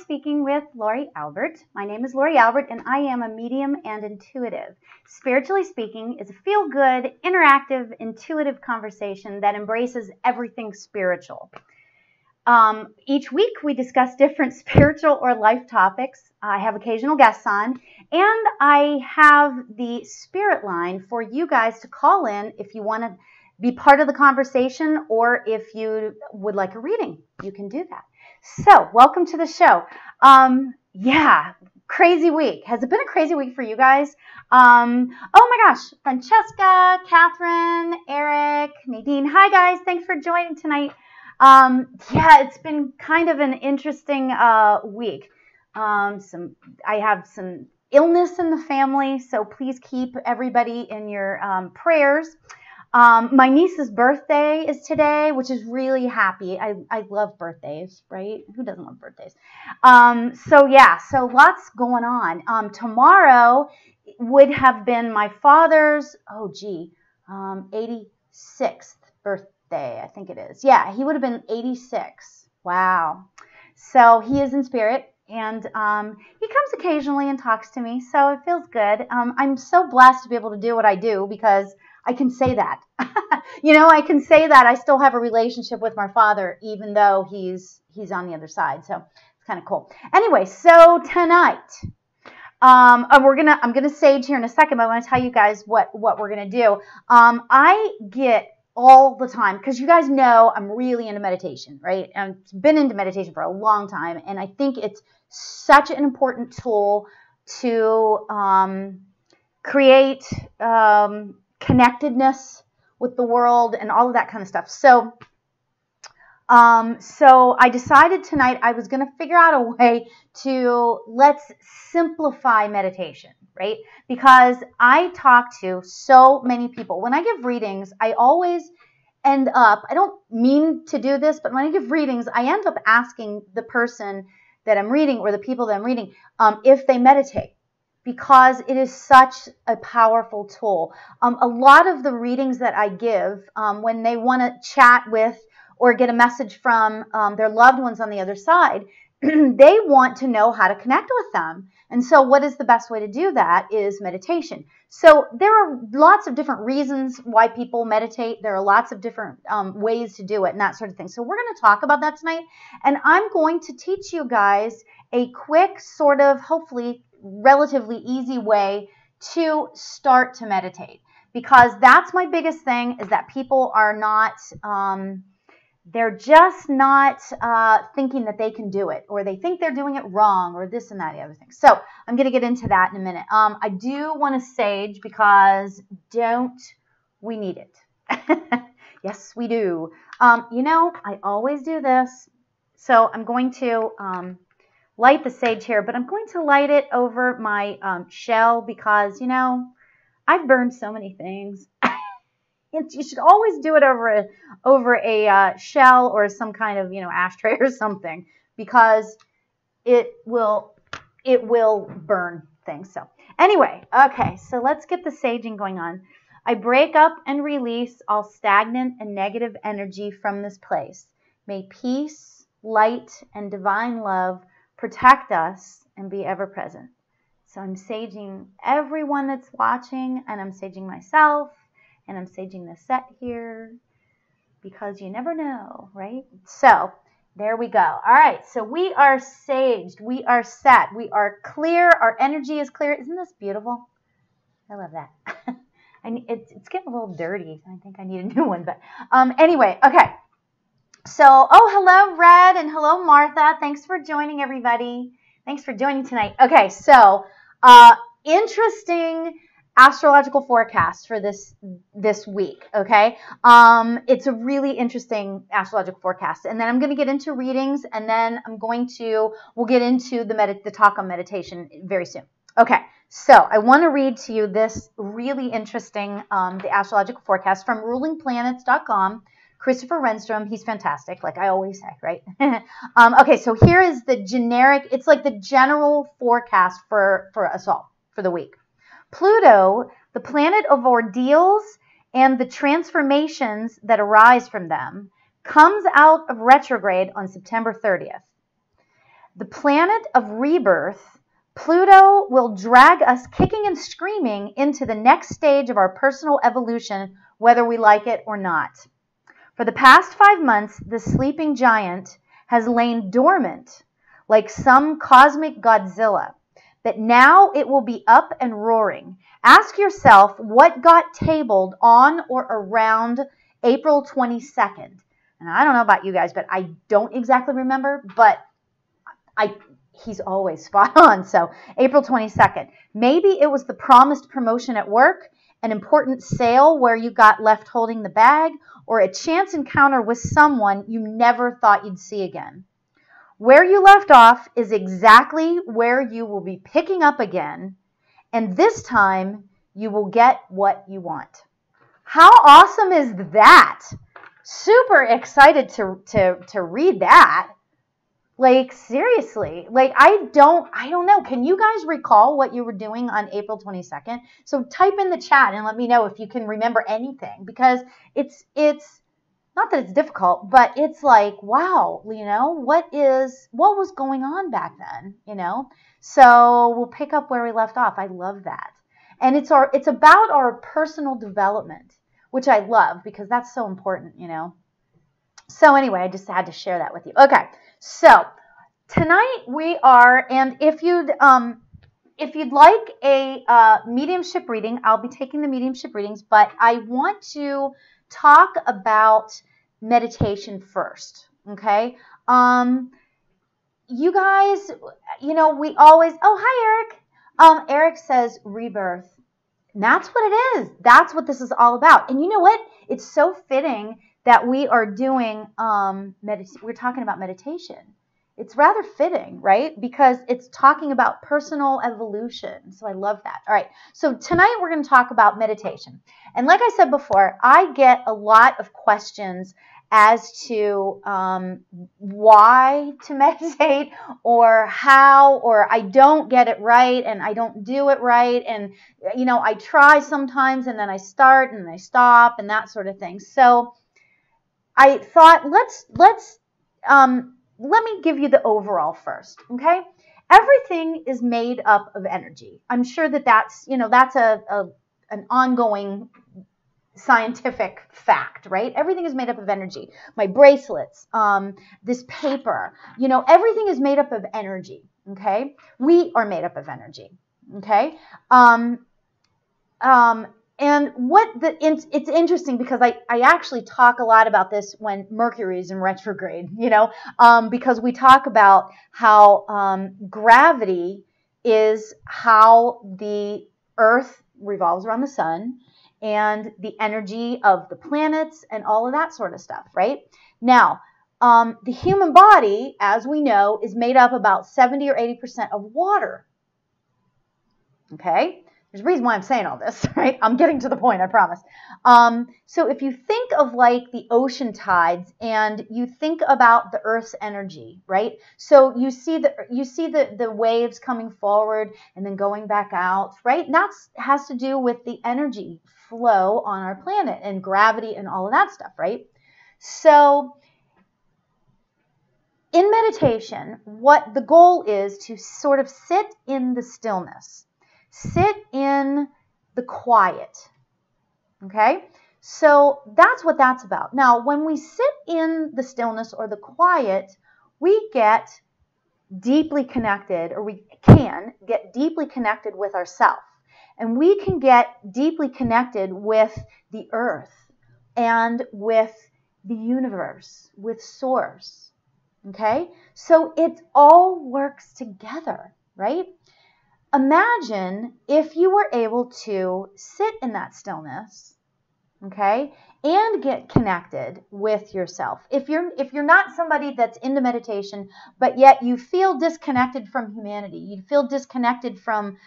Speaking with Lori Albert. My name is Lori Albert, and I am a medium and intuitive. Spiritually Speaking is a feel-good, interactive, intuitive conversation that embraces everything spiritual. Each week we discuss different spiritual or life topics. I have occasional guests on, and I have the spirit line for you guys to call in if you want to be part of the conversation or if you would like a reading. You can do that. So, welcome to the show. Crazy week. Has it been a crazy week for you guys? Oh my gosh, Francesca, Catherine, Eric, Nadine. Hi guys, thanks for joining tonight. It's been kind of an interesting week. I have some illness in the family, so please keep everybody in your prayers. My niece's birthday is today, which is really happy. I love birthdays, right? Who doesn't love birthdays? So lots going on. Tomorrow would have been my father's, 86th birthday, I think it is. Yeah, he would have been 86. Wow. So he is in spirit, and he comes occasionally and talks to me, so it feels good. I'm so blessed to be able to do what I do because I can say that. I can say that I still have a relationship with my father, even though he's on the other side. So it's kind of cool. Anyway, so tonight, I'm gonna sage here in a second, but I want to tell you guys what we're gonna do. I get all the time, because you guys know I'm really into meditation, right? I've been into meditation for a long time, and I think it's such an important tool to create connectedness with the world and all of that kind of stuff. So I decided tonight I was going to figure out a way to let's simplify meditation, right? Because I talk to so many people. When I give readings, I always end up, I don't mean to do this, but when I give readings, I end up asking the person that I'm reading or the people that I'm reading if they meditate, because it is such a powerful tool. A lot of the readings that I give, when they want to chat with or get a message from their loved ones on the other side, they want to know how to connect with them. And so what is the best way to do that is meditation. So there are lots of different reasons why people meditate. There are lots of different ways to do it and that sort of thing. So we're going to talk about that tonight. And I'm going to teach you guys a quick, sort of, hopefully, relatively easy way to start to meditate, because that's my biggest thing, is that people are not they're just not thinking that they can do it, or they think they're doing it wrong, or this and that, the other thing. So I'm going to get into that in a minute. I do want to sage, because we need it? Yes, we do. I always do this. So I'm going to light the sage here, but I'm going to light it over my shell, because, I've burned so many things. You should always do it over a shell or some kind of, ashtray or something, because it will burn things. So anyway, okay, so let's get the saging going on. I break up and release all stagnant and negative energy from this place. May peace, light, and divine love protect us and be ever present. So I'm saging everyone that's watching, and I'm saging myself, and I'm saging the set here, because you never know, right? So there we go. All right, so we are saged. We are set. We are clear. Our energy is clear. Isn't this beautiful? I love that. It's getting a little dirty. I think I need a new one. But anyway, okay. So, hello, Red, and hello, Martha. Thanks for joining, everybody. Thanks for joining tonight. Okay, so interesting astrological forecast for this week, okay? It's a really interesting astrological forecast. And then I'm going to get into readings, and then we'll get into the talk on meditation very soon. Okay, so I want to read to you this really interesting, the astrological forecast from rulingplanets.com. Christopher Renstrom, he's fantastic, like I always say, right? Okay, so here is the generic, it's like the general forecast for us all for the week. Pluto, the planet of ordeals and the transformations that arise from them, comes out of retrograde on September 30th. the planet of rebirth, Pluto will drag us kicking and screaming into the next stage of our personal evolution, whether we like it or not. For the past 5 months, the sleeping giant has lain dormant like some cosmic Godzilla, but now it will be up and roaring. Ask yourself what got tabled on or around April 22nd. And I don't know about you guys, but I don't exactly remember, but he's always spot on. So April 22nd. Maybe it was the promised promotion at work, an important sale where you got left holding the bag, or a chance encounter with someone you never thought you'd see again. Where you left off is exactly where you will be picking up again, and this time you will get what you want. How awesome is that? Super excited to read that. Like, seriously, like, I don't know. Can you guys recall what you were doing on April 22nd? So type in the chat and let me know if you can remember anything, because it's not that it's difficult, but it's like, wow, you know, what was going on back then, you know? So we'll pick up where we left off. I love that. And it's about our personal development, which I love because that's so important, you know? So anyway, I just had to share that with you. Okay. So tonight we are, and if you'd like a mediumship reading, I'll be taking the mediumship readings, but I want to talk about meditation first. Okay. You guys, you know, we always, oh, hi, Eric. Eric says rebirth. And that's what it is. That's what this is all about. And you know what? It's so fitting that we are doing, we're talking about meditation. It's rather fitting, right? Because it's talking about personal evolution. So I love that. All right. So tonight we're going to talk about meditation. And like I said before, I get a lot of questions as to why to meditate, or how, or I don't get it right and I don't do it right. And, you know, I try sometimes and then I start and I stop and that sort of thing. So I thought, let me give you the overall first, okay? Everything is made up of energy. I'm sure that's an ongoing scientific fact, right? Everything is made up of energy. My bracelets, this paper, you know, everything is made up of energy, okay? We are made up of energy, okay? And it's interesting because I actually talk a lot about this when Mercury is in retrograde, you know, because we talk about how gravity is how the Earth revolves around the sun, and the energy of the planets and all of that sort of stuff, right? Now, the human body, as we know, is made up about 70 or 80% of water, okay? There's a reason why I'm saying all this, right? I'm getting to the point, I promise. So if you think of like the ocean tides and you think about the Earth's energy, right? So you see the waves coming forward and then going back out, right? And that has to do with the energy flow on our planet and gravity and all of that stuff, right? So in meditation, what the goal is to sort of sit in the stillness. Sit in the quiet, okay? So that's what that's about. Now, when we sit in the stillness or the quiet, we get deeply connected, or we can get deeply connected with ourselves. And we can get deeply connected with the earth and with the universe, with source, okay? So it all works together, right? Imagine if you were able to sit in that stillness, okay, and get connected with yourself. If you're not somebody that's into meditation, but yet you feel disconnected from humanity, you feel disconnected from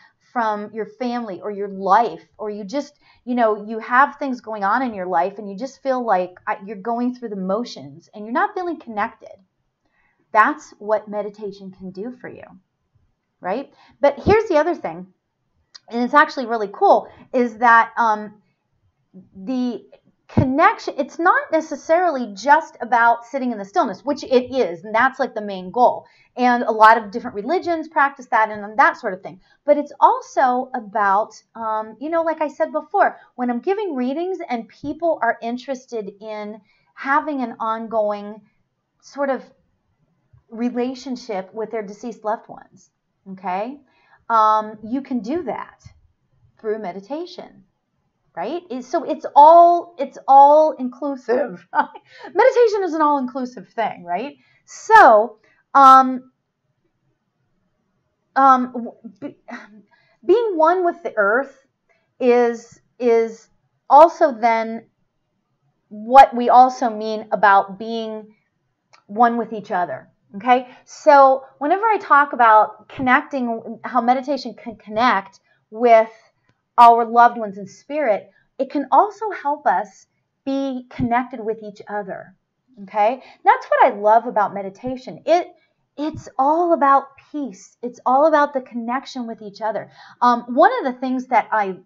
your family or your life, or you just, you know, you have things going on in your life and you just feel like you're going through the motions and you're not feeling connected. That's what meditation can do for you. Right? But here's the other thing, and it's actually really cool, is that connection, it's not necessarily just about sitting in the stillness, which it is, and that's like the main goal. And a lot of different religions practice that and that sort of thing. But it's also about, like I said before, when I'm giving readings and people are interested in having an ongoing sort of relationship with their deceased loved ones, okay? You can do that through meditation. Right? So it's all inclusive. Meditation is an all inclusive thing, right? So, being one with the earth is also then what we also mean about being one with each other. Okay? So whenever I talk about connecting, how meditation can connect with our loved ones in spirit, it can also help us be connected with each other. Okay? That's what I love about meditation. It's all about peace. It's all about the connection with each other. One of the things that I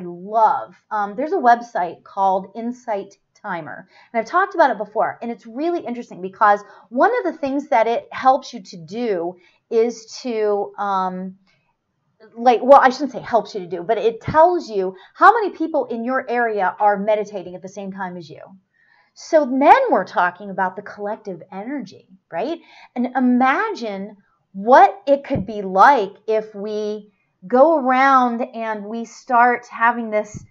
love, there's a website called Insight Timer, and I've talked about it before, and it's really interesting because one of the things that it helps you to do is to I shouldn't say helps you to do, but it tells you how many people in your area are meditating at the same time as you. So then we're talking about the collective energy, right? And imagine what it could be like if we go around and we start having this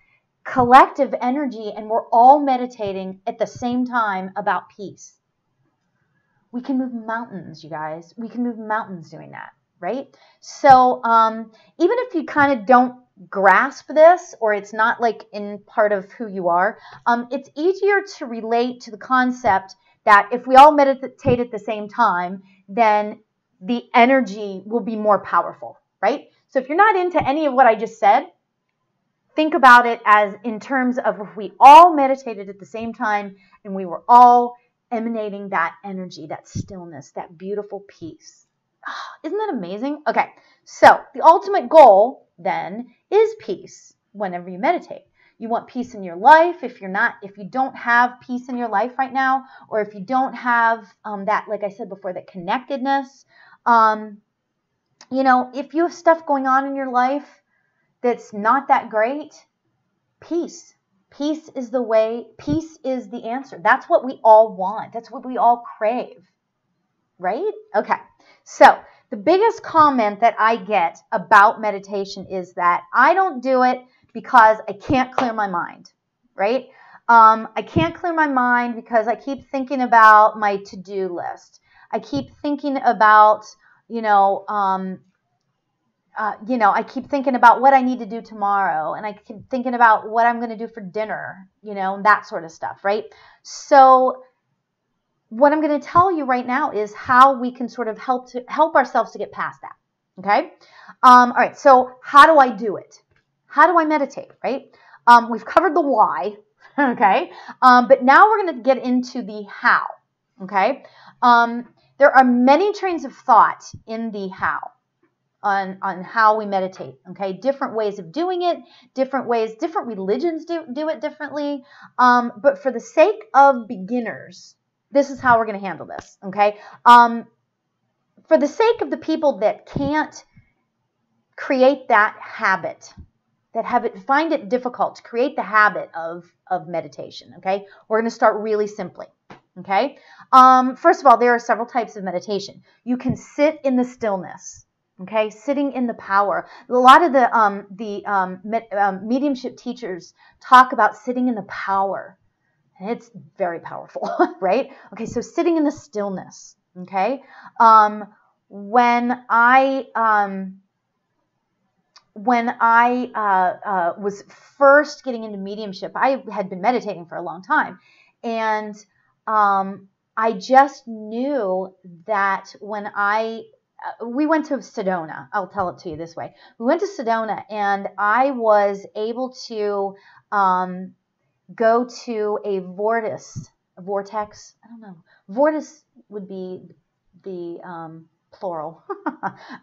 collective energy and we're all meditating at the same time about peace. We can move mountains, you guys. We can move mountains doing that, right? So even if you kind of don't grasp this, or it's not like in part of who you are, it's easier to relate to the concept that if we all meditate at the same time, then the energy will be more powerful, right? So if you're not into any of what I just said, think about it as in terms of if we all meditated at the same time and we were all emanating that energy, that stillness, that beautiful peace. Isn't that amazing? Okay, so the ultimate goal then is peace whenever you meditate. You want peace in your life. If you don't have peace in your life right now, or if you don't have that, like I said before, that connectedness, if you have stuff going on in your life that's not that great, peace. Peace is the way. Peace is the answer. That's what we all want. That's what we all crave, right? Okay. So the biggest comment that I get about meditation is that I don't do it because I can't clear my mind, right? I can't clear my mind because I keep thinking about my to-do list. I keep thinking about, I keep thinking about what I need to do tomorrow, and I keep thinking about what I'm going to do for dinner, that sort of stuff, right? So what I'm going to tell you right now is how we can sort of help ourselves to get past that, okay? All right, so how do I do it? How do I meditate, right? We've covered the why, okay? But now we're going to get into the how, okay? There are many trains of thought in the how. On how we meditate, okay? Different ways of doing it, different religions do it differently. But for the sake of beginners, this is how we're going to handle this, okay? For the sake of the people that can't create that habit, find it difficult to create the habit of meditation, okay? We're going to start really simply, okay? First of all, there are several types of meditation. You can sit in the stillness. Okay, sitting in the power. A lot of the mediumship teachers talk about sitting in the power, and it's very powerful, right? Okay, so sitting in the stillness. Okay, when I was first getting into mediumship, I had been meditating for a long time, and I just knew that when we went to Sedona. I'll tell it to you this way. We went to Sedona, and I was able to go to a vortex. I don't know. Vortex would be the plural.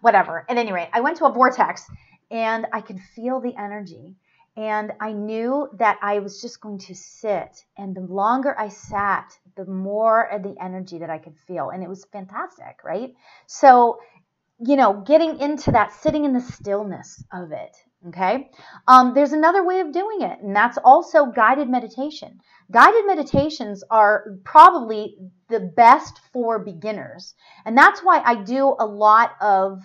Whatever. At any rate, I went to a vortex, and I could feel the energy. And I knew that I was just going to sit. And the longer I sat, the more of the energy that I could feel. And it was fantastic, right? So, getting into that, sitting in the stillness of it. Okay. There's another way of doing it, and that's also guided meditation. Guided meditations are probably the best for beginners. And that's why I do a lot of,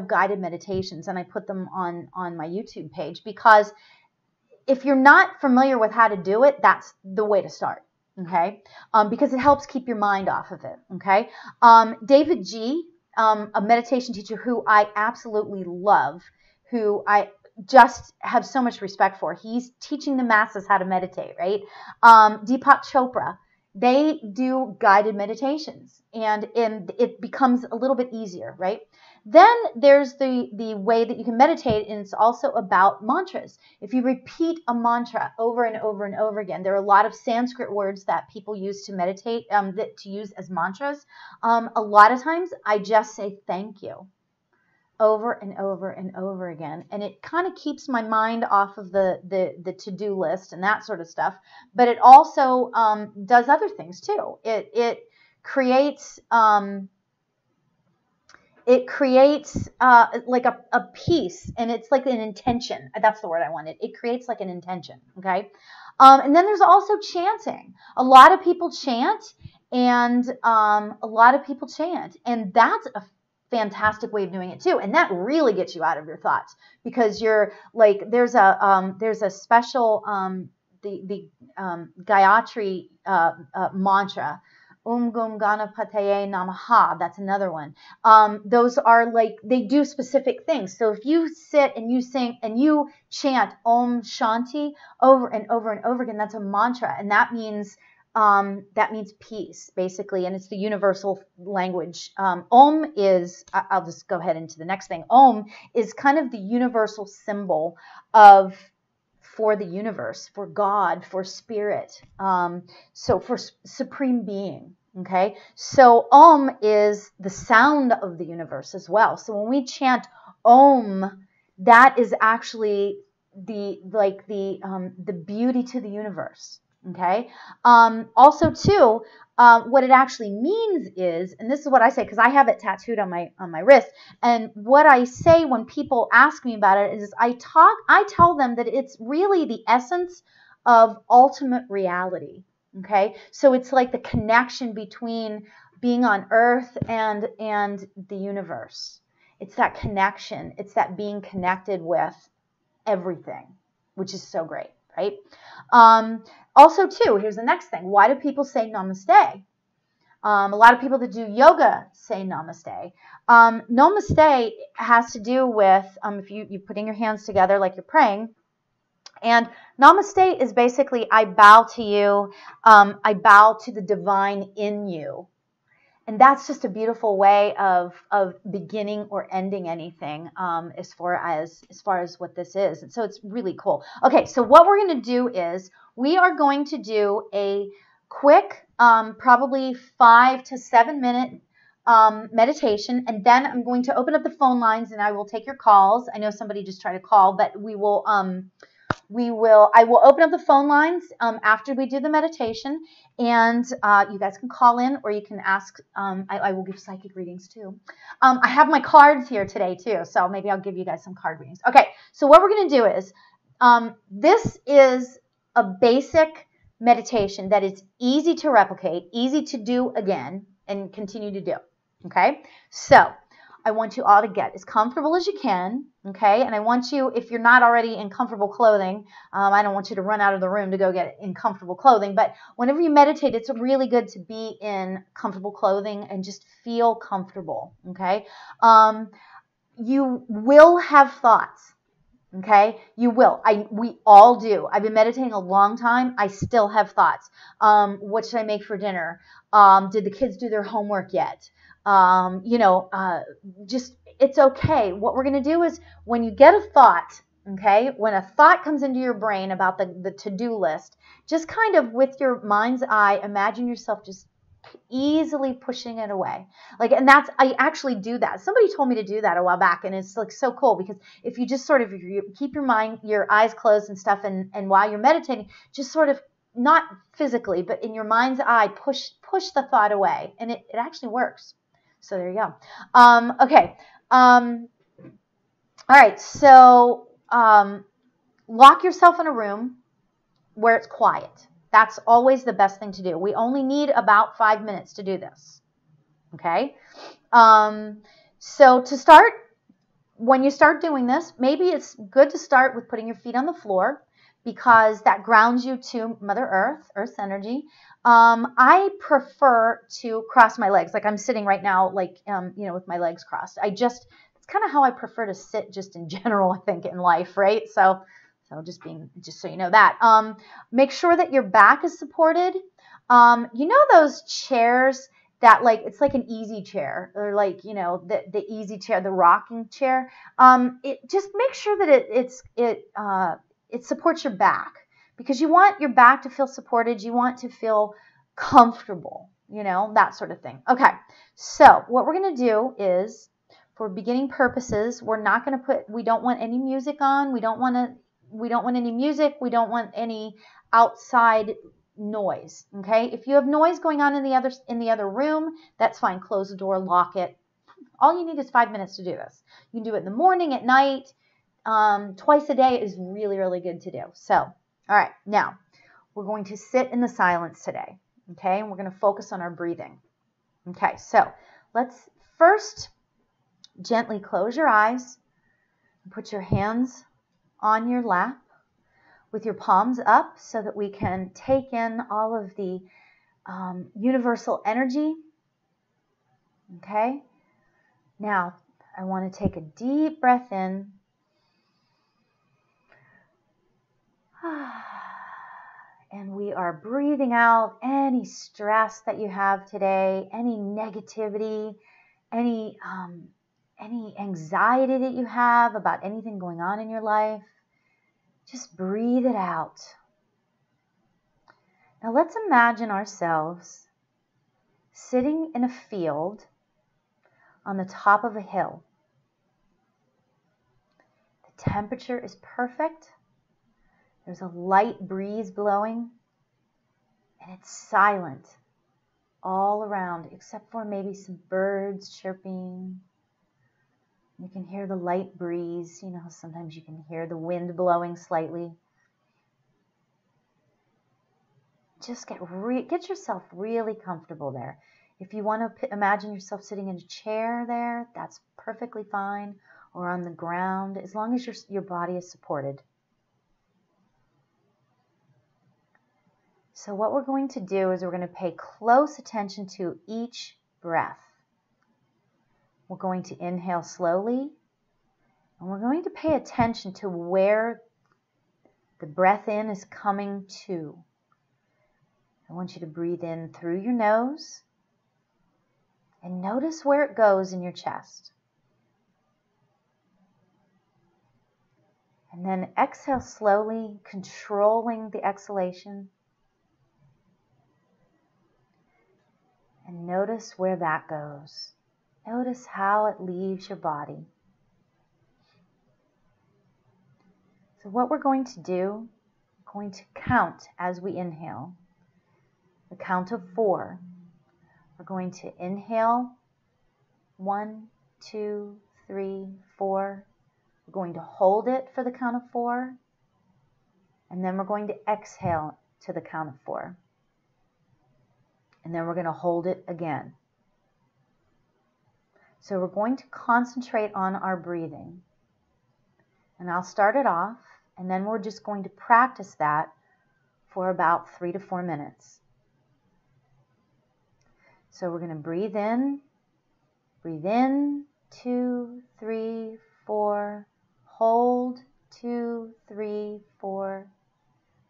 guided meditations, and I put them on my YouTube page, because if you're not familiar with how to do it, that's the way to start. Okay. Because it helps keep your mind off of it. Okay. David G., a meditation teacher who I absolutely love, who I just have so much respect for. He's teaching the masses how to meditate, right? Deepak Chopra, they do guided meditations, and it becomes a little bit easier, right? Then there's the way that you can meditate, and it's also about mantras. If you repeat a mantra over and over and over again, there are a lot of Sanskrit words that people use to meditate, to use as mantras. A lot of times I just say thank you over and over and over again, and it kind of keeps my mind off of the to-do list and that sort of stuff. But it also does other things too. It creates like a peace, and it's like an intention. That's the word I wanted. It creates like an intention. Okay. And then there's also chanting. A lot of people chant, and that's a fantastic way of doing it too, and that really gets you out of your thoughts, because you're like, there's a special the Gayatri mantra, Gum Ganapataye Namaha. That's another one. Those are like, they do specific things. So if you sit and you sing and you chant Om Shanti over and over and over again, that's a mantra, and that means peace, basically, and it's the universal language. Om is, I'll just go ahead into the next thing. Om is kind of the universal symbol for the universe, for God, for spirit, so for supreme being. Okay, so Om is the sound of the universe as well. So when we chant Om, that is actually the beauty to the universe. Okay. Also too, what it actually means is, and this is what I say, because I have it tattooed on my wrist, and what I say when people ask me about it is I tell them that it's really the essence of ultimate reality. Okay. So it's like the connection between being on earth and the universe. It's that connection. It's that being connected with everything, which is so great. Right? Also, too, here's the next thing. Why do people say namaste? A lot of people that do yoga say namaste. Namaste has to do with if you're putting your hands together like you're praying. And namaste is basically, I bow to you. I bow to the divine in you. And that's just a beautiful way of beginning or ending anything, as far as what this is. And so it's really cool. Okay, so what we're going to do is we are going to do a quick, probably 5 to 7 minute meditation, and then I'm going to open up the phone lines and I will take your calls. I know somebody just tried to call, but I will open up the phone lines after we do the meditation, and you guys can call in, or you can ask. I will give psychic readings too. I have my cards here today too, so maybe I'll give you guys some card readings. Okay, so what we're going to do is, this is a basic meditation that is easy to replicate, easy to do again, and continue to do. Okay, so I want you all to get as comfortable as you can, okay? And I want you, if you're not already in comfortable clothing, I don't want you to run out of the room to go get in comfortable clothing, but whenever you meditate, it's really good to be in comfortable clothing and just feel comfortable, okay? You will have thoughts, okay? You will. We all do. I've been meditating a long time. I still have thoughts. What should I make for dinner? Did the kids do their homework yet? Just, it's okay. What we're going to do is, when you get a thought, okay, when a thought comes into your brain about the to-do list, just kind of with your mind's eye, imagine yourself just easily pushing it away. Like, and that's, I actually do that. Somebody told me to do that a while back, and it's like so cool, because if you just sort of, you keep your mind, your eyes closed and stuff, and while you're meditating, just sort of, not physically, but in your mind's eye, push the thought away, and it actually works. So there you go. Okay. All right. So lock yourself in a room where it's quiet. That's always the best thing to do. We only need about 5 minutes to do this. Okay. So to start, when you start doing this, maybe it's good to start with putting your feet on the floor, because that grounds you to Mother Earth, Earth's energy. I prefer to cross my legs, like I'm sitting right now, like, with my legs crossed. It's kind of how I prefer to sit just in general, I think, in life, right? So just so you know that. Make sure that your back is supported. Those chairs that, like, it's like an easy chair, or like, the easy chair, the rocking chair. It just make sure that it supports your back, because you want your back to feel supported. You want to feel comfortable, that sort of thing. Okay, so what we're going to do is, for beginning purposes, we don't want any music on. We don't want any music. We don't want any outside noise. Okay, if you have noise going on in the other room, that's fine. Close the door, lock it. All you need is 5 minutes to do this. You can do it in the morning, at night. Twice a day is really, really good to do. So, all right, now we're going to sit in the silence today, okay? And we're going to focus on our breathing. Okay, so let's first gently close your eyes and put your hands on your lap with your palms up, so that we can take in all of the universal energy, okay? Now, I want to take a deep breath in. And we are breathing out any stress that you have today, any negativity, any anxiety that you have about anything going on in your life. Just breathe it out. Now let's imagine ourselves sitting in a field on the top of a hill. The temperature is perfect. There's a light breeze blowing, and it's silent all around, except for maybe some birds chirping. You can hear the light breeze. Sometimes you can hear the wind blowing slightly. Just get yourself really comfortable there. If you want to imagine yourself sitting in a chair there, that's perfectly fine, or on the ground, as long as your body is supported. So what we're going to do is we're going to pay close attention to each breath. We're going to inhale slowly, and we're going to pay attention to where the breath in is coming to. I want you to breathe in through your nose and notice where it goes in your chest. And then exhale slowly, controlling the exhalation. And notice where that goes. Notice how it leaves your body. So what we're going to do, we're going to count as we inhale. The count of 4. We're going to inhale 1, 2, 3, 4. We're going to hold it for the count of 4. And then we're going to exhale to the count of 4. And then we're going to hold it again. So we're going to concentrate on our breathing. And I'll start it off, and then we're just going to practice that for about 3 to 4 minutes. So we're going to breathe in, 2, 3, 4, hold, 2, 3, 4,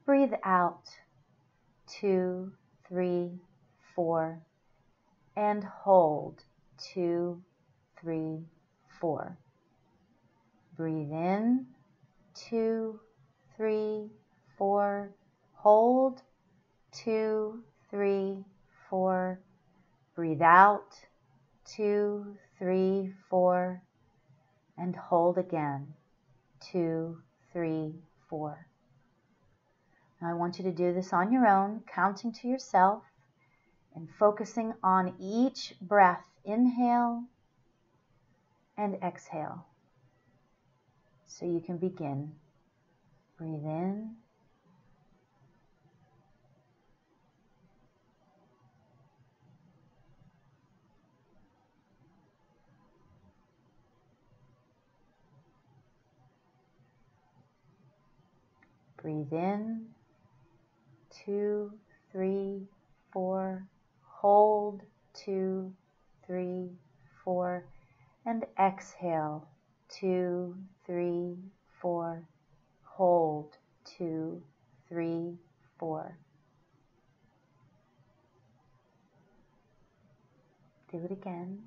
breathe out, 2, 3, 4, and hold, 2, 3, 4. Breathe in, 2, 3, 4, hold, 2, 3, 4, Breathe out. 2, 3, 4, and hold again. 2, 3, 4. Now I want you to do this on your own, counting to yourself and focusing on each breath. Inhale and exhale. So you can begin. Breathe in. Breathe in. 2, 3, 4. Hold. 2, 3, 4. And exhale. 2, 3, 4. Hold. 2, 3, 4. Do it again.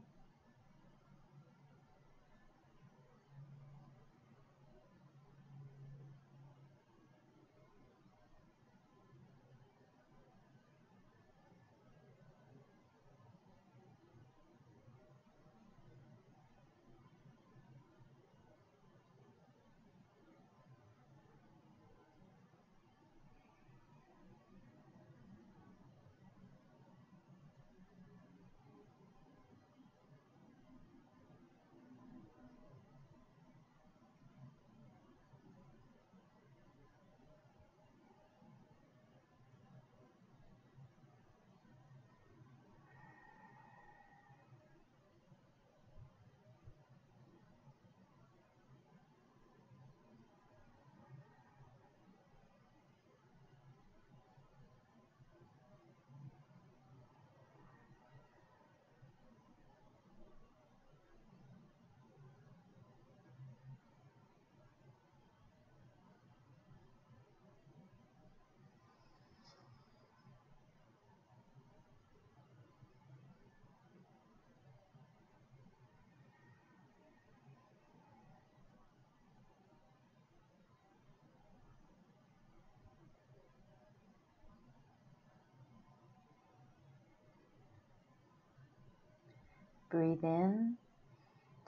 Breathe in.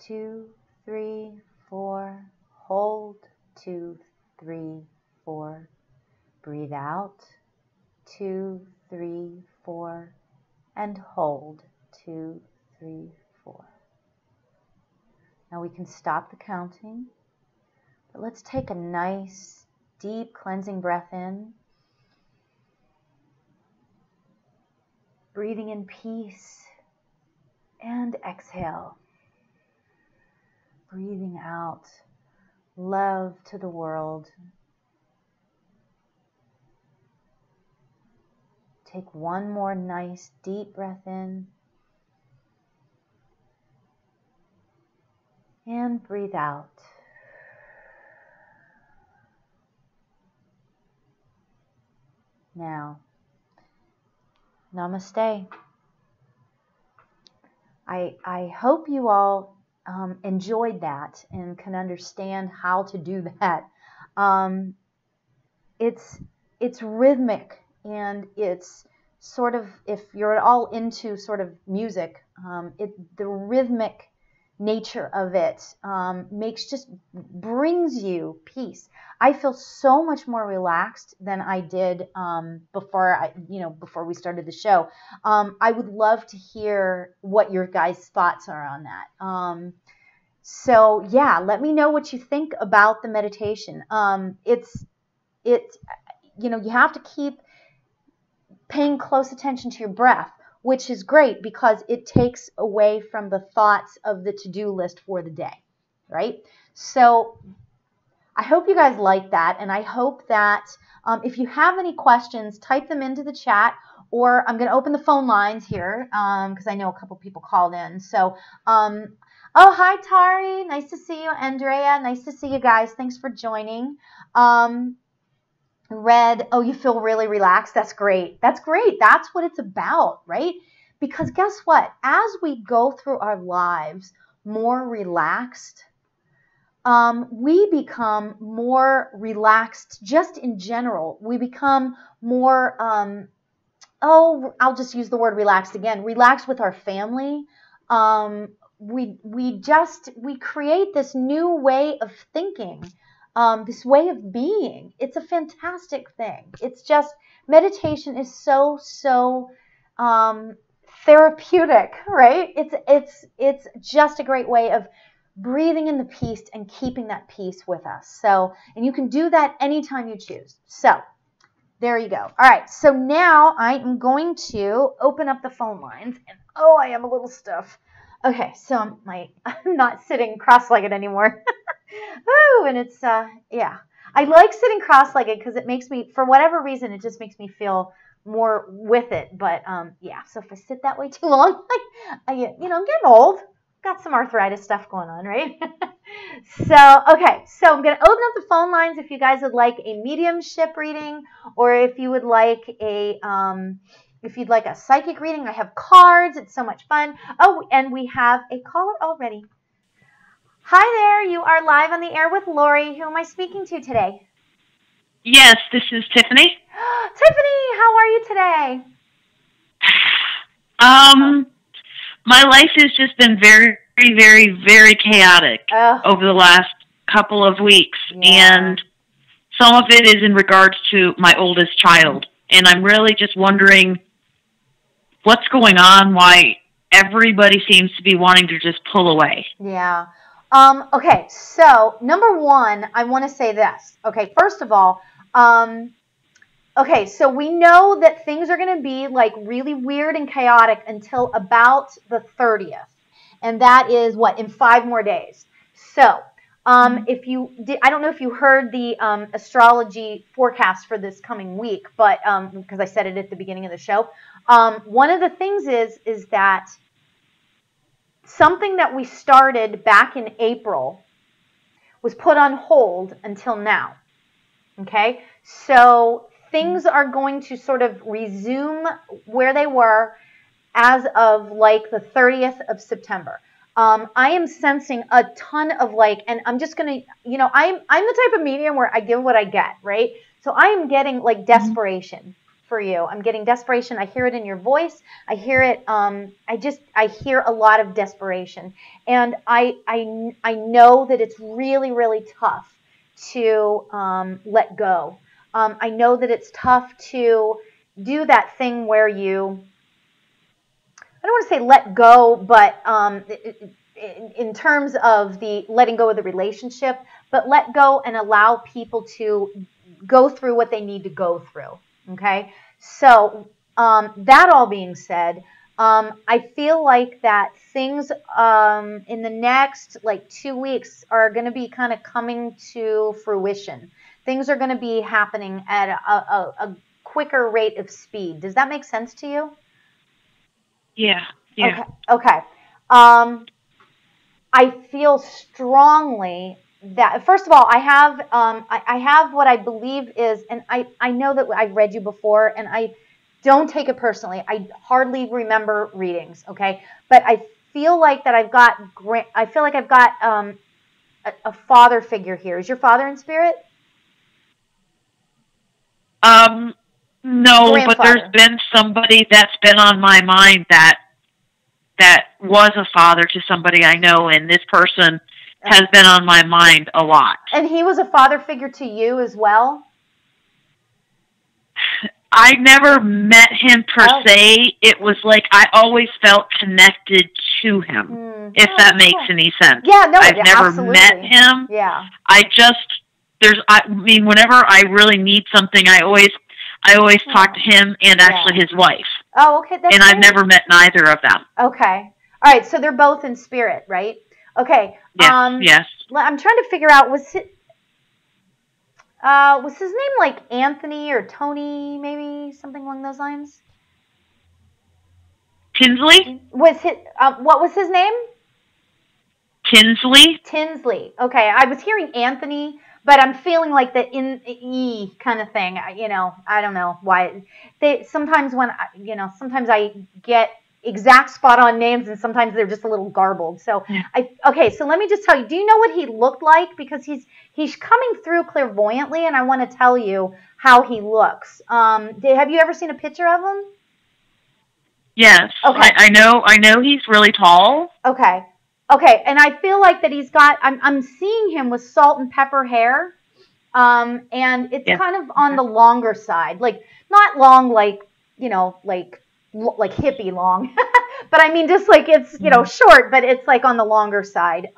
2, 3, 4. Hold. 2, 3, 4. Breathe out. 2, 3, 4. And hold. 2, 3, 4. Now we can stop the counting, but let's take a nice, deep cleansing breath in. Breathing in peace. And exhale. Breathing out love to the world. Take one more nice deep breath in. And breathe out. Now, namaste. I hope you all enjoyed that and can understand how to do that. It's rhythmic, and it's sort of, if you're at all into sort of music, the rhythmic nature of it brings you peace. I feel so much more relaxed than I did before we started the show. I would love to hear what your guys' thoughts are on that. So yeah, let me know what you think about the meditation. You have to keep paying close attention to your breath, which is great because it takes away from the thoughts of the to-do list for the day, right? So I hope you guys like that, and I hope that if you have any questions, type them into the chat, or I'm going to open the phone lines here because I know a couple people called in. So, oh, hi, Tari. Nice to see you. Andrea, nice to see you guys. Thanks for joining. Red, oh, you feel really relaxed. That's great. That's great. That's what it's about, right? Because guess what? As we go through our lives more relaxed, we become more relaxed just in general. We become more I'll just use the word relaxed again. Relaxed with our family. We create this new way of thinking, this way of being. It's a fantastic thing. It's just meditation is so therapeutic, right? It's just a great way of breathing in the peace and keeping that peace with us. So, and you can do that anytime you choose. So, there you go. All right, so now I am going to open up the phone lines, and I am a little stiff. Okay, so I'm not sitting cross-legged anymore. And it's yeah. I like sitting cross-legged because it makes me, for whatever reason, it just makes me feel more with it. But yeah, so if I sit that way too long, I'm getting old. Got some arthritis stuff going on, right? Okay, so I'm going to open up the phone lines if you guys would like a mediumship reading, or if you would like if you'd like a psychic reading. I have cards. It's so much fun. Oh, and we have a caller already. Hi there. You are live on the air with Lori. Who am I speaking to today? Yes, this is Tiffany. Tiffany, how are you today? My life has just been very, very, very chaotic over the last couple of weeks, and some of it is in regards to my oldest child, and I'm really just wondering what's going on, why everybody seems to be wanting to just pull away. Yeah. Okay, so number one, I want to say this. Okay, first of all, okay, so we know that things are going to be like really weird and chaotic until about the 30th. And that is what, in 5 more days. So, if you did, I don't know if you heard the astrology forecast for this coming week, but because I said it at the beginning of the show, one of the things is that something that we started back in April was put on hold until now. Okay, so things are going to sort of resume where they were as of like the 30th of September. I am sensing a ton of and I'm just going to, I'm the type of medium where I give what I get, right? So I am getting like desperation for you. I'm getting desperation. I hear it in your voice. I hear it. I hear a lot of desperation. And I know that it's really, really tough to let go. I know that it's tough to do that thing where you, I don't want to say let go, but in terms of the letting go of the relationship, but let go and allow people to go through what they need to go through. Okay, so that all being said, I feel like that things in the next 2 weeks are going to be kind of coming to fruition. Things are going to be happening at a quicker rate of speed. Does that make sense to you? Yeah. Okay. I feel strongly that, first of all, I have what I believe is, and I know that I've read you before, and I don't take it personally. I hardly remember readings, okay? But I feel like that I've got a father figure here. Is your father in spirit? No, but there's been somebody that's been on my mind that was a father to somebody I know, and this person has been on my mind a lot. And he was a father figure to you as well? I never met him per se. It was like I always felt connected to him, if that makes any sense. Yeah, no, I've never absolutely. met him. Yeah. I mean, whenever I really need something, I always talk to him and actually his wife. Oh, okay. That's and great. I've never met neither of them. Okay. All right. So they're both in spirit, right? Okay. Yes. Yes. I'm trying to figure out, was his name like Anthony or Tony, maybe something along those lines? Tinsley? What was his name? Tinsley. Tinsley. Okay. I was hearing Anthony, but I'm feeling like the E kind of thing. I don't know why. Sometimes sometimes I get exact spot on names, and sometimes they're just a little garbled. So okay. So let me just tell you. Do you know what he looked like? Because he's coming through clairvoyantly, and I want to tell you how he looks. Have you ever seen a picture of him? Yes. Okay. I know he's really tall. Okay. Okay. And I feel like that he's got, I'm seeing him with salt and pepper hair. And it's Yes. kind of on the longer side, like not long, like, you know, like hippie long, but I mean, just like it's, you know, short, but it's like on the longer side.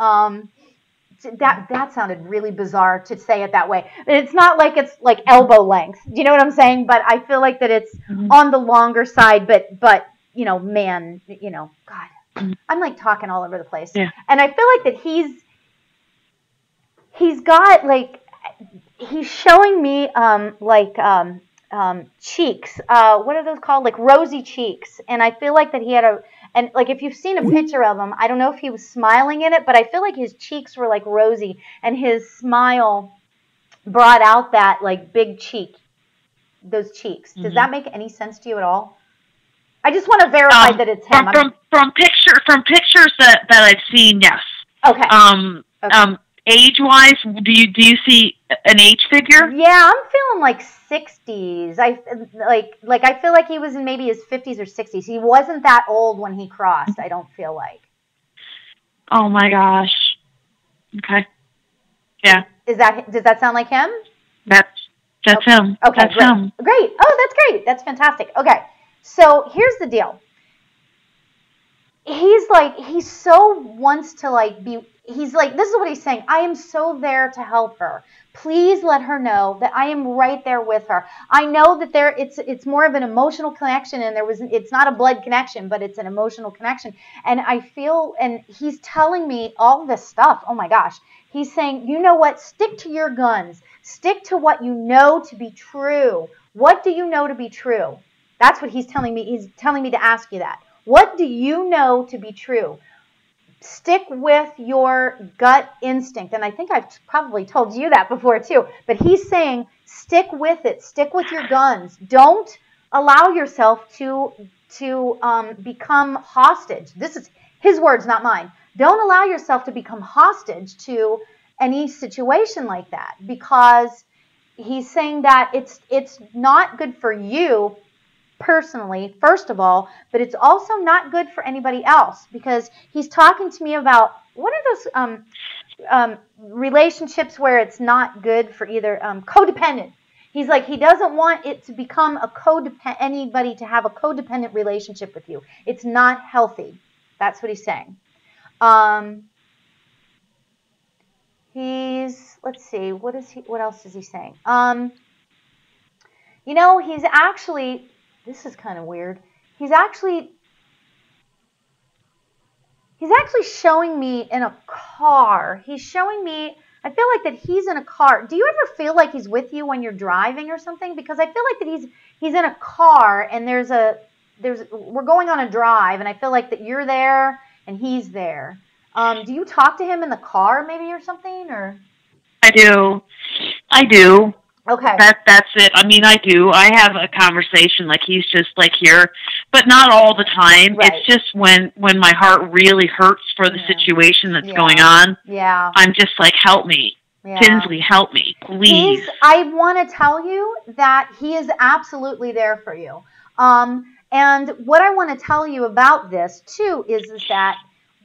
That sounded really bizarre to say it that way. It's not like it's like elbow length. Do you know what I'm saying? But I feel like that it's on the longer side, but you know, man, you know, God, I'm like talking all over the place. Yeah. And I feel like that he's got like, he's showing me cheeks. What are those called? Like rosy cheeks. And I feel like that he had and like if you've seen a picture of him, I don't know if he was smiling in it, but I feel like his cheeks were like rosy, and his smile brought out that like big cheek, those cheeks. Does that make any sense to you at all? I just want to verify that it's him. From pictures that I've seen, yes. Okay. Age-wise, do you see an age figure? Yeah, I'm feeling like 60s. I feel like he was in maybe his 50s or 60s. He wasn't that old when he crossed, I don't feel like. Oh my gosh. Okay. Yeah. Does that sound like him? That's him. Okay, that's great. him. Great. Oh, that's great. That's fantastic. Okay. So, here's the deal. He so wants to like be, he's like, this is what he's saying. I am so there to help her. Please let her know that I am right there with her. I know that it's more of an emotional connection, and it's not a blood connection, but it's an emotional connection. And I feel, and he's telling me all this stuff. Oh my gosh. He's saying, you know what? Stick to your guns. Stick to what you know to be true. What do you know to be true? That's what he's telling me. He's telling me to ask you that. What do you know to be true? Stick with your gut instinct. And I think I've probably told you that before too. But he's saying, stick with it. Stick with your guns. Don't allow yourself to become hostage. This is his words, not mine. Don't allow yourself to become hostage to any situation like that, because he's saying that it's not good for you personally, first of all, but it's also not good for anybody else, because he's talking to me about, what are those relationships where it's not good for either, codependent. He's like, he doesn't want it to become anybody to have a codependent relationship with you. It's not healthy. That's what he's saying. Let's see, what else is he saying? You know, he's actually, this is kind of weird. He's actually showing me in a car. He's showing me, I feel like that he's in a car. Do you ever feel like he's with you when you're driving or something? Because I feel like that he's in a car, and we're going on a drive, and I feel like that you're there and he's there. Do you talk to him in the car maybe or something, or? I do. Okay. That's it. I mean, I do. I have a conversation, like he's just like here, but not all the time. Right. It's just when my heart really hurts for the situation that's going on. Yeah. I'm just like, help me. Yeah. Tinsley, help me, please. I want to tell you that he is absolutely there for you. And what I want to tell you about this too is that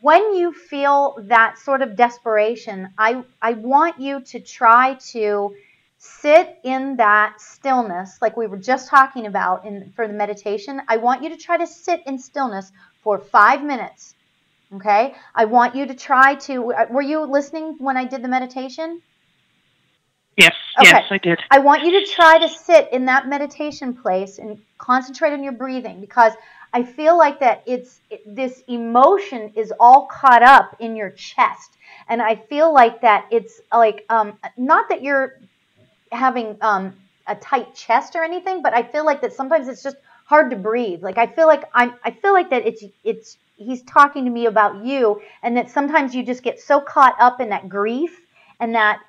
when you feel that sort of desperation, I want you to try to sit in that stillness, like we were just talking about for the meditation. I want you to try to sit in stillness for 5 minutes. Okay? I want you to try to, were you listening when I did the meditation? Yes, okay. Yes, I did. I want you to try to sit in that meditation place and concentrate on your breathing, because I feel like that this emotion is all caught up in your chest. And I feel like that it's like, not that you're having a tight chest or anything, but I feel like that sometimes it's just hard to breathe. Like I feel like that he's talking to me about you, and that sometimes you just get so caught up in that grief and that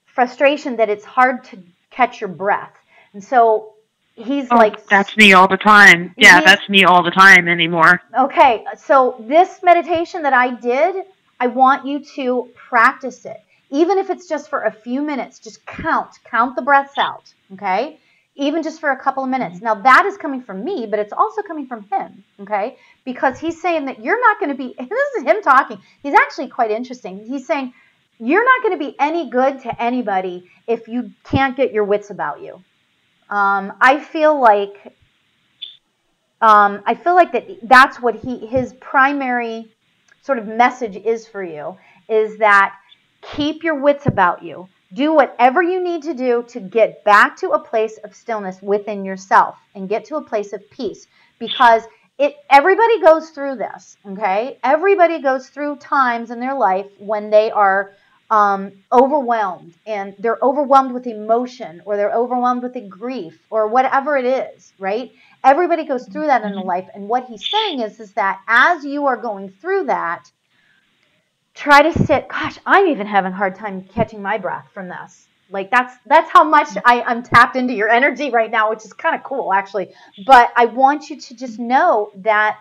frustration that it's hard to catch your breath. And so he's like, that's me all the time. Yeah, that's me all the time anymore. Okay, so this meditation that I did, I want you to practice it. Even if it's just for a few minutes, just count the breaths out, okay? even just for a couple of minutes. Now, that is coming from me, but it's also coming from him, okay? Because he's saying that you're not going to be, and this is him talking. He's actually quite interesting. He's saying, you're not going to be any good to anybody if you can't get your wits about you. I feel like that's what his primary sort of message is for you, is that keep your wits about you. Do whatever you need to do to get back to a place of stillness within yourself and get to a place of peace, because everybody goes through this, okay? Everybody goes through times in their life when they are overwhelmed, and they're overwhelmed with emotion, or they're overwhelmed with grief, or whatever it is, right? Everybody goes through that in their life, and what he's saying is that as you are going through that, try to sit. Gosh, I'm even having a hard time catching my breath from this. Like that's how much I'm tapped into your energy right now, which is kind of cool, actually. But I want you to just know that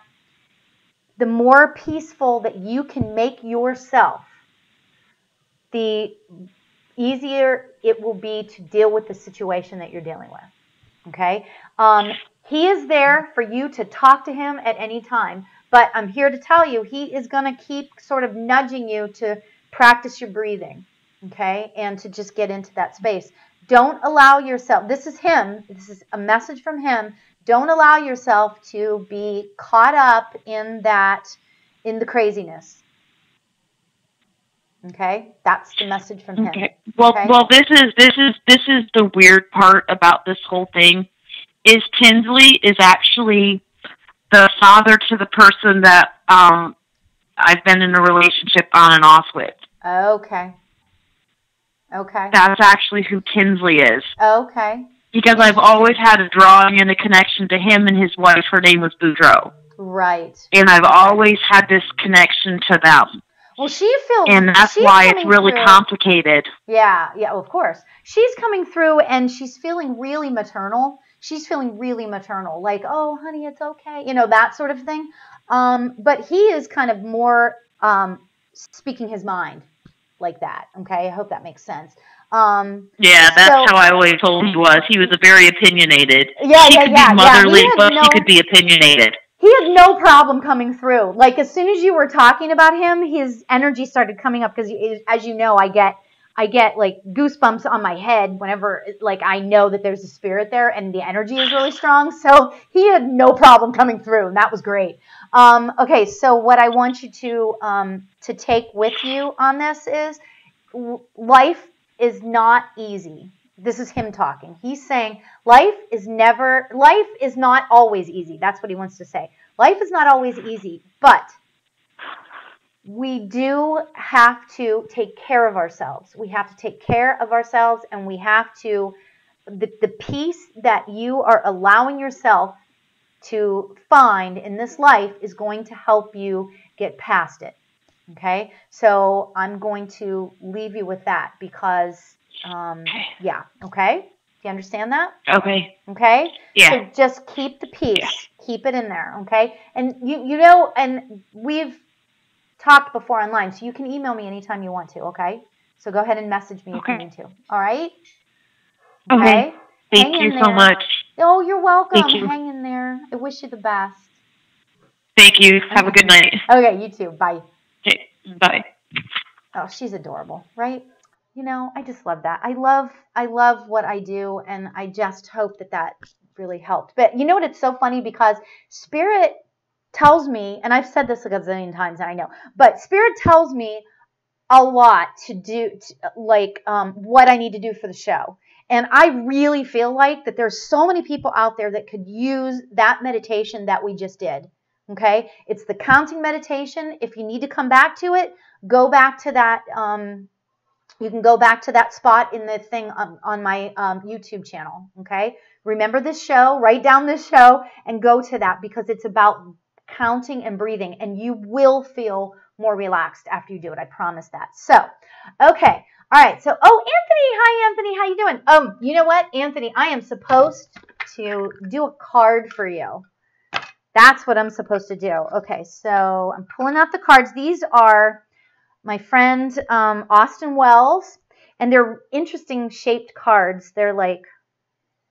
the more peaceful that you can make yourself, the easier it will be to deal with the situation that you're dealing with. Okay? He is there for you to talk to him at any time, but I'm here to tell you he is going to keep sort of nudging you to practice your breathing, okay, and to just get into that space. Don't allow yourself, this is him, this is a message from him, don't allow yourself to be caught up in the craziness. Okay, that's the message from him. Okay. Well, okay? Well, this is the weird part about this whole thing. Is Tinsley is actually the father to the person that I've been in a relationship on and off with. Okay. Okay. That's actually who Tinsley is. Okay. Because I've always had a drawing and a connection to him and his wife. Her name was Boudreaux. Right. And I've always had this connection to them. Well, she feels, and that's why it's really complicated. Yeah, of course. She's coming through and she's feeling really maternal. She's feeling really maternal, like, oh, honey, it's okay, that sort of thing. But he is kind of more speaking his mind like that, okay? I hope that makes sense. Yeah, that's how I always told him he was. He was a very opinionated. She could be motherly, but he could be opinionated. He had no problem coming through. Like, as soon as you were talking about him, his energy started coming up, because, as you know, I get like goosebumps on my head whenever like I know that there's a spirit there and the energy is really strong. So he had no problem coming through, and that was great. Okay, so what I want you to take with you on this is life is not easy. This is him talking. He's saying life is not always easy. That's what he wants to say. Life is not always easy, but we do have to take care of ourselves. We have to take care of ourselves, and we have to, the peace that you are allowing yourself to find in this life is going to help you get past it. Okay? So I'm going to leave you with that because, yeah. Okay? Do you understand that? Okay. Okay? Yeah. So just keep the peace. Yeah. Keep it in there. Okay? And and we've talked before online, so you can email me anytime you want to, okay? So go ahead and message me if you need to. All right? Okay. Thank you so much. Oh, you're welcome. Thank you. Hang in there. I wish you the best. Thank you. Have a good night. Okay, you too. Bye. Okay, bye. Oh, she's adorable, right? I just love that. I love what I do, and I just hope that really helped. But you know what? It's so funny because Spirit tells me, and I've said this a gazillion times, and I know, but Spirit tells me a lot to do, what I need to do for the show. And I really feel like that there's so many people out there that could use that meditation that we just did. Okay? It's the counting meditation. If you need to come back to it, go back to that. You can go back to that spot in the thing on my YouTube channel. Okay? Remember this show, write down this show, and go to that because it's about counting and breathing, and you will feel more relaxed after you do it. I promise that. So, okay. All right. So, Anthony. Hi, Anthony. How you doing? You know what, Anthony? I am supposed to do a card for you. That's what I'm supposed to do. Okay. So, I'm pulling out the cards. These are my friend Austin Wells, and they're interesting shaped cards. They're like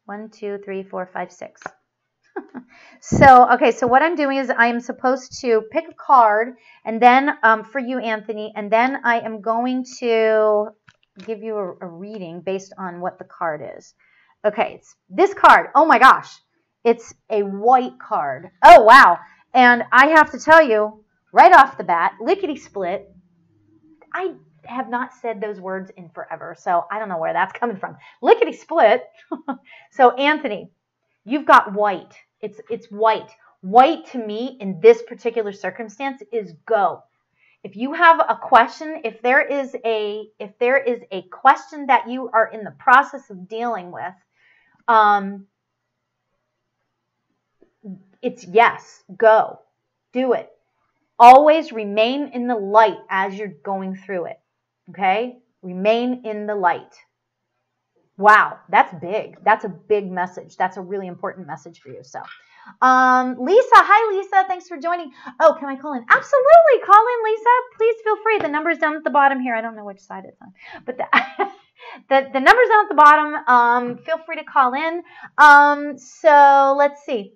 1, 2, 3, 4, 5, 6. So, okay, so what I'm doing is I am supposed to pick a card, and then for you, Anthony, and then I am going to give you a reading based on what the card is. Okay, it's this card. Oh my gosh, it's a white card. Oh, wow. And I have to tell you, right off the bat, lickety-split, I have not said those words in forever, so I don't know where that's coming from. Lickety-split. So, Anthony, you've got white. It's white. White to me in this particular circumstance is go. If you have a question, if there is a question that you are in the process of dealing with, it's yes, go, do it. Always remain in the light as you're going through it. Okay? Remain in the light. Wow, that's big. That's a big message. That's a really important message for you. So, Lisa, hi Lisa, thanks for joining. Oh, can I call in? Absolutely, call in, Lisa. Please feel free. The number's down at the bottom here. I don't know which side it's on, but the number's down at the bottom. Feel free to call in. So let's see.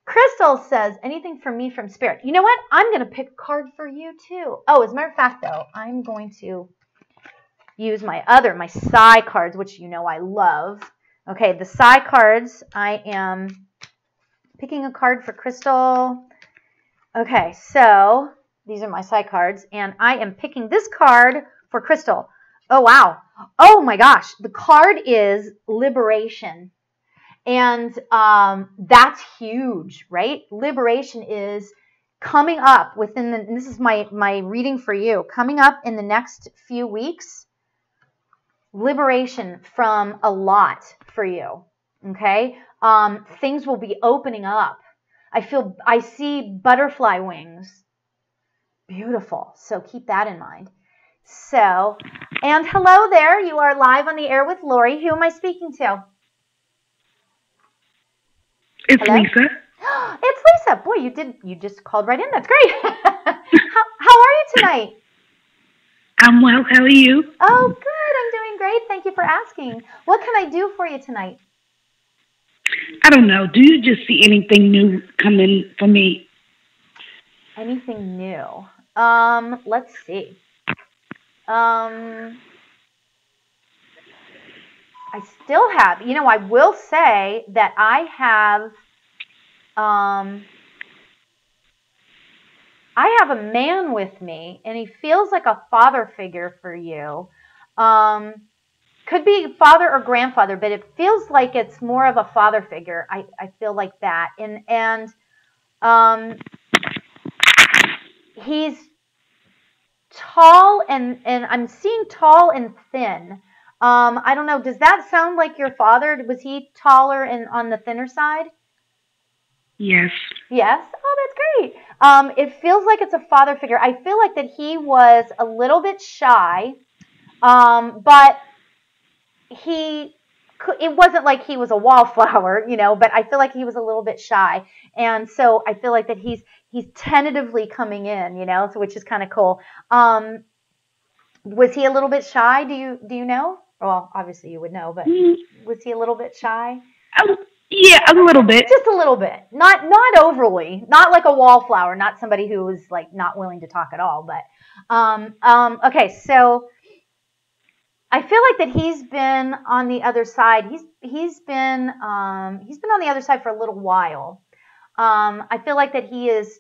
Crystal says, anything for me from Spirit. You know what? I'm going to pick a card for you too. Oh, as a matter of fact, though, I'm going to use my Psi cards, which you know I love. Okay, the Psi cards, I am picking a card for Crystal. Okay, so these are my Psi cards, and I am picking this card for Crystal. Oh, wow. Oh, my gosh. The card is Liberation. And that's huge, right? Liberation is coming up within the, this is my reading for you, coming up in the next few weeks. Liberation from a lot for you, okay? Things will be opening up. I see butterfly wings. Beautiful. So keep that in mind. So, and hello there. You are live on the air with Lori. Who am I speaking to? It's hello? Lisa. It's Lisa. Boy, you just called right in. That's great. How are you tonight? I'm well. How are you? Oh, good. I'm doing great. Thank you for asking. What can I do for you tonight? I don't know. Do you just see anything new coming for me? Anything new? Let's see. I still have, I will say that I have a man with me, and he feels like a father figure for you. Could be father or grandfather, but it feels like it's more of a father figure. I feel like that. And he's tall and I'm seeing tall and thin. I don't know. Does that sound like your father? Was he taller and on the thinner side? Yes. Yes? Oh, that's great. It feels like it's a father figure. I feel like that he was a little bit shy, but it wasn't like he was a wallflower, but I feel like he was a little bit shy. And so I feel like that he's tentatively coming in, so which is kind of cool. Was he a little bit shy? Do you know? Well, obviously you would know, but was he a little bit shy? Yeah, a little bit. Just a little bit. Not overly. Not like a wallflower, not somebody who was like not willing to talk at all, but okay, so I feel like that he's been on the other side. He's been on the other side for a little while. I feel like that he is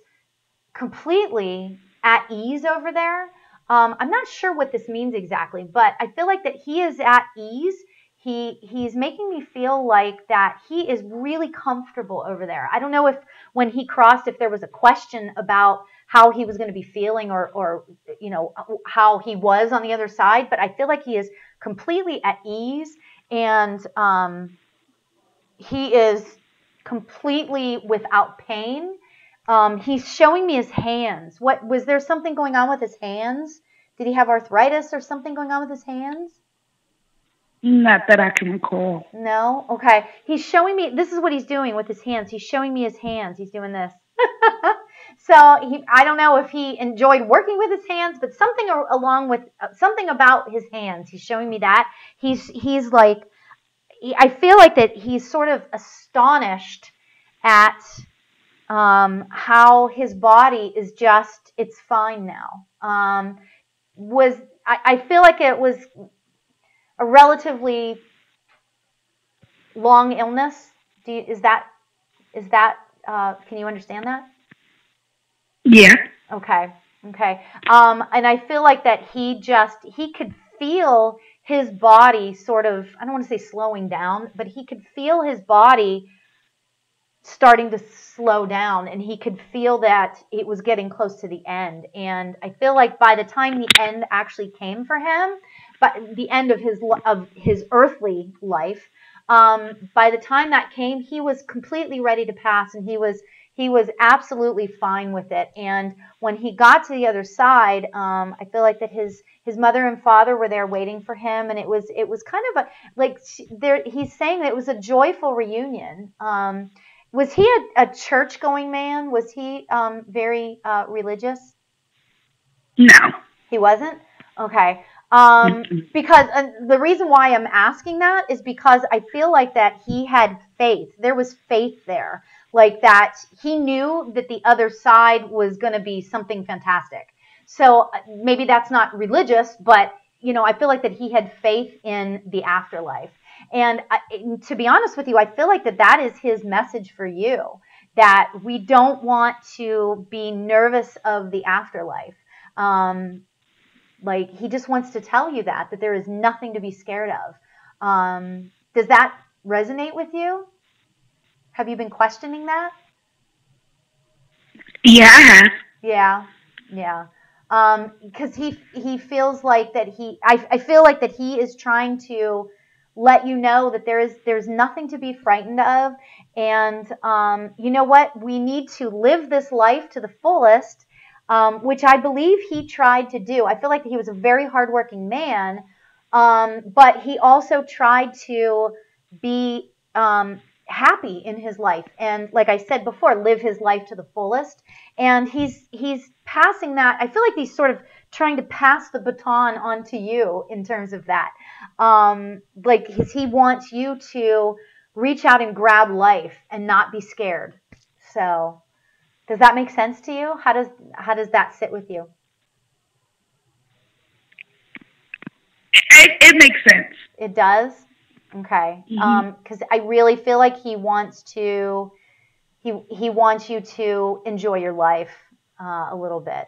completely at ease over there. I'm not sure what this means exactly, but I feel like that he is at ease. He's making me feel like that he is really comfortable over there. I don't know if when he crossed, if there was a question about how he was going to be feeling or how he was on the other side, but I feel like he is completely at ease, and he is completely without pain. He's showing me his hands. Was there something going on with his hands? Did he have arthritis or something going on with his hands? Not that I can recall. No? Okay. He's showing me, this is what he's doing with his hands. He's showing me his hands. He's doing this. So I don't know if he enjoyed working with his hands, but something along with something about his hands. He's showing me that. He's like, I feel like that he's sort of astonished at how his body is just, it's fine now. I feel like it was a relatively long illness. Is that can you understand that? Yeah. Okay. And I feel like that he could feel his body sort of, I don't want to say slowing down, but he could feel his body starting to slow down, and he could feel that it was getting close to the end. And I feel like by the time the end actually came for him, but the end of his earthly life, by the time that came, he was completely ready to pass, and he was absolutely fine with it. And when he got to the other side, I feel like that his mother and father were there waiting for him, and it was kind of he's saying that it was a joyful reunion. Was he a church-going man? Was he very religious? No. He wasn't? Okay. Because the reason why I'm asking that is because I feel like that he had faith. There was faith there. Like that he knew that the other side was going to be something fantastic. So maybe that's not religious, but, I feel like that he had faith in the afterlife. And to be honest with you, I feel like that is his message for you, that we don't want to be nervous of the afterlife. Like he just wants to tell you that there is nothing to be scared of. Does that resonate with you? Have you been questioning that? Yeah, I have. Yeah. Because he feels like that I feel like that he is trying to let you know that there's nothing to be frightened of. And you know what? We need to live this life to the fullest, which I believe he tried to do. I feel like he was a very hardworking man, but he also tried to be happy in his life, and like I said before, live his life to the fullest. And he's passing that. I feel like he's sort of trying to pass the baton on to you in terms of that. Like he wants you to reach out and grab life and not be scared. So does that make sense to you? How does that sit with you? It makes sense. It does? Okay. Because I really feel like he wants you to enjoy your life a little bit.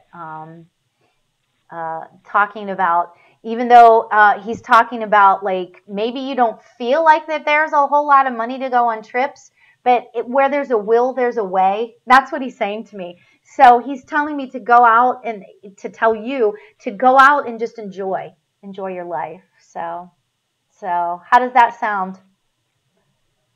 Talking about, even though he's talking about like maybe you don't feel like that there's a whole lot of money to go on trips, but where there's a will, there's a way. That's what he's saying to me. So he's telling me to go out and to tell you to go out and just enjoy your life. So how does that sound?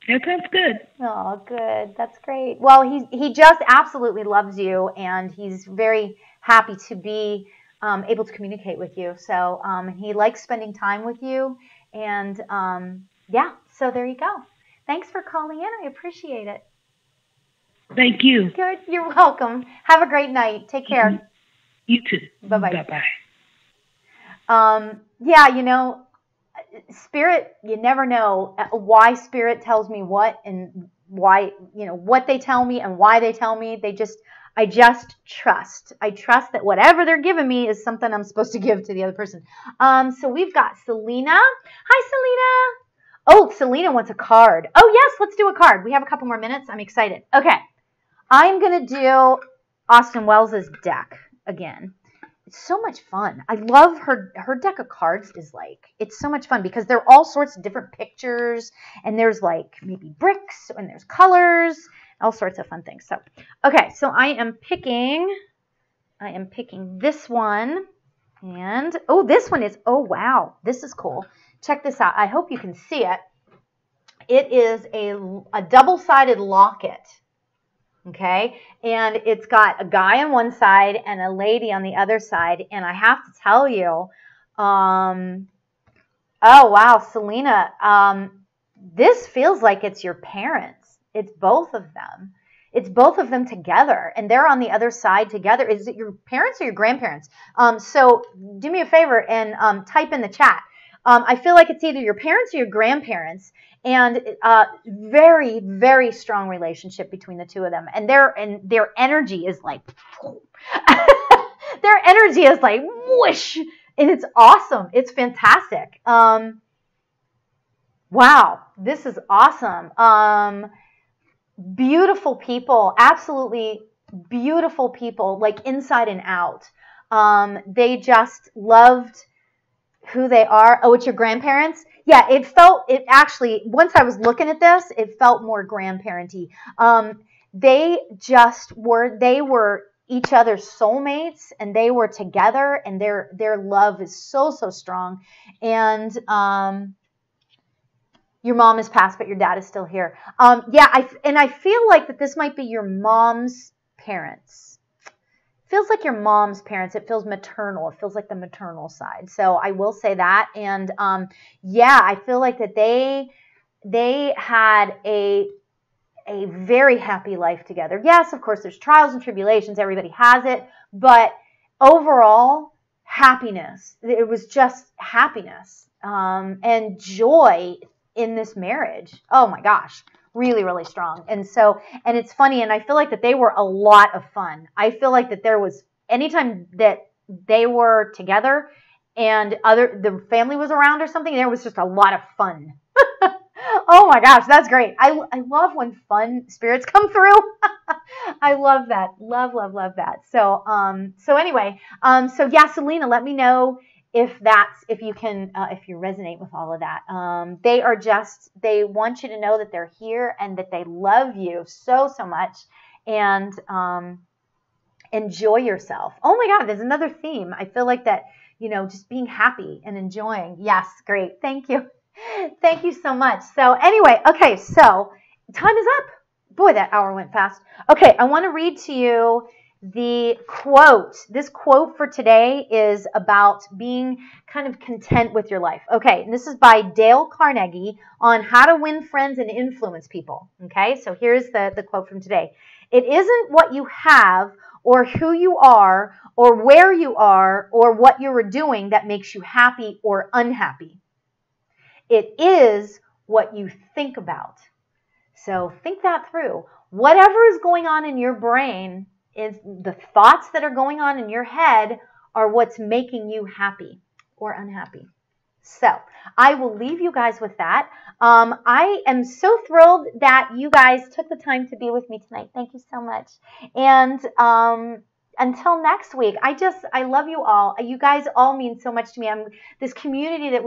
That sounds good. Oh, good. That's great. Well, he just absolutely loves you, and he's very happy to be able to communicate with you. So he likes spending time with you, and yeah. So there you go. Thanks for calling in. I appreciate it. Thank you. Good. You're welcome. Have a great night. Take care. You too. Bye-bye. Bye-bye. Yeah, Spirit, you never know why Spirit tells me what, and why, what they tell me and why they tell me. I just trust. I trust that whatever they're giving me is something I'm supposed to give to the other person. So we've got Selena. Hi, Selena. Oh, Selena wants a card. Oh, yes, let's do a card. We have a couple more minutes. I'm excited. Okay. I'm going to do Austin Wells' deck again. It's so much fun. I love her deck of cards it's so much fun because there are all sorts of different pictures, and there's like maybe bricks, and there's colors, all sorts of fun things. So, okay, so I am picking this one, and oh, this one is, oh wow, this is cool. Check this out. I hope you can see it. It is a double-sided locket. Okay, and it's got a guy on one side and a lady on the other side, and I have to tell you, oh wow, Selena, this feels like it's your parents. It's both of them. It's both of them together, and they're on the other side together. Is it your parents or your grandparents? So do me a favor and type in the chat. I feel like it's either your parents or your grandparents, and very, very strong relationship between the two of them. And their energy is like, their energy is like whoosh, and it's awesome. It's fantastic. Wow, this is awesome. Beautiful people, absolutely beautiful people, like inside and out. They just loved who they are. Oh, it's your grandparents? Yeah, it actually, once I was looking at this, it felt more grandparenty. They were each other's soulmates, and they were together, and their love is so, so strong. And, your mom is passed, but your dad is still here. Yeah, I feel like that this might be your mom's parents. It feels like your mom's parents. It feels maternal. It feels like the maternal side. So I will say that. And yeah, I feel like that they had a very happy life together. Yes, of course, there's trials and tribulations. Everybody has it. But overall, happiness. It was just happiness and joy in this marriage. Oh my gosh, really, really strong. And it's funny, and I feel like that they were a lot of fun. I feel like that there was, anytime that they were together and the family was around or something, there was just a lot of fun. Oh my gosh, that's great. I love when fun spirits come through. I love that. Love, love, love that. So anyway, so yeah, Selena, let me know if you resonate with all of that. They want you to know that they're here and that they love you so, so much, and enjoy yourself. Oh my God, there's another theme. I feel like that, just being happy and enjoying. Yes, great. Thank you. Thank you so much. So anyway, okay, so time is up. Boy, that hour went fast. Okay, I want to read to you the quote. This quote for today is about being kind of content with your life. Okay, and this is by Dale Carnegie on how to win friends and influence people. Okay, so here's the quote from today. It isn't what you have or who you are or where you are or what you are doing that makes you happy or unhappy. It is what you think about. So think that through. Whatever is going on in your brain, is the thoughts that are going on in your head are what's making you happy or unhappy. So I will leave you guys with that. I am so thrilled that you guys took the time to be with me tonight. Thank you so much. And until next week, I love you all. You guys all mean so much to me. This community that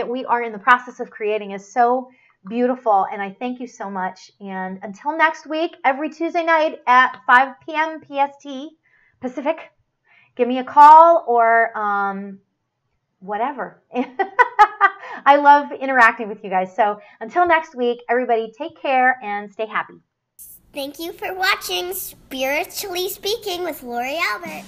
we are in the process of creating is so beautiful, and I thank you so much. And until next week, every Tuesday night at 5 p.m. PST Pacific, give me a call or whatever. I love interacting with you guys. So until next week, everybody take care and stay happy. Thank you for watching Spiritually Speaking with Lori Albert.